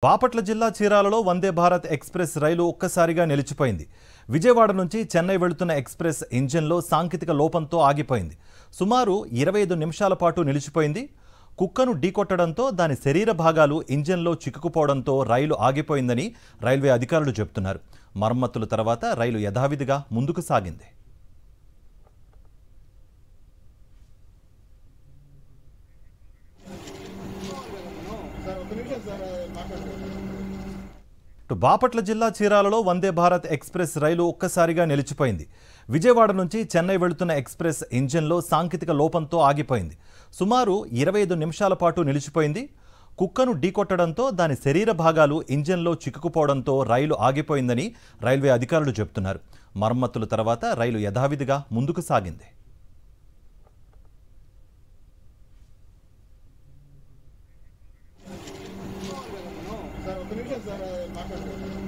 బాపట్ల జిల్లా చీరాలలో వందే భారత్ ఎక్స్‌ప్రెస్ రైలు ఒక్కసారిగా నిలిచిపోయింది. విజయవాడ నుంచి చెన్నై వెళ్తున్న ఎక్స్‌ప్రెస్ ఇంజిన్‌లో సాంకేతిక లోపంతో ఆగిపోయింది. సుమారు 25 నిమిషాల పాటు నిలిచిపోయింది. కుక్కను ఢీకొట్టడంతో దాని శరీర భాగాలు ఇంజిన్‌లో చిక్కుకుపోవడంతో రైలు ఆగిపోయిందని రైల్వే అధికారులు చెబుతున్నారు. మరమ్మతుల తర్వాత రైలు యథావిధిగా ముందుకు సాగింది. బాపట్ల జిల్లా చీరాలలో వందే భారత్ ఎక్స్‌ప్రెస్ రైలు ఒక్కసారిగా నిలిచిపోయింది. విజయవాడ నుంచి చెన్నై వెళ్తున్న ఎక్స్‌ప్రెస్ ఇంజిన్‌లో సాంకేతిక లోపంతో ఆగిపోయింది. సుమారు 25 నిమిషాల పాటు నిలిచిపోయింది. కుక్కను ఢీకొట్టడంతో దాని శరీర భాగాలు ఇంజిన్‌లో చిక్కుకుపోవడంతో రైలు ఆగిపోయిందని రైల్వే అధికారులు చెబుతున్నారు. మరమ్మతుల తర్వాత రైలు యథావిధిగా ముందుకు సాగింది. సార్ ఒక నిమిషం సార్ మాట్లాడండి.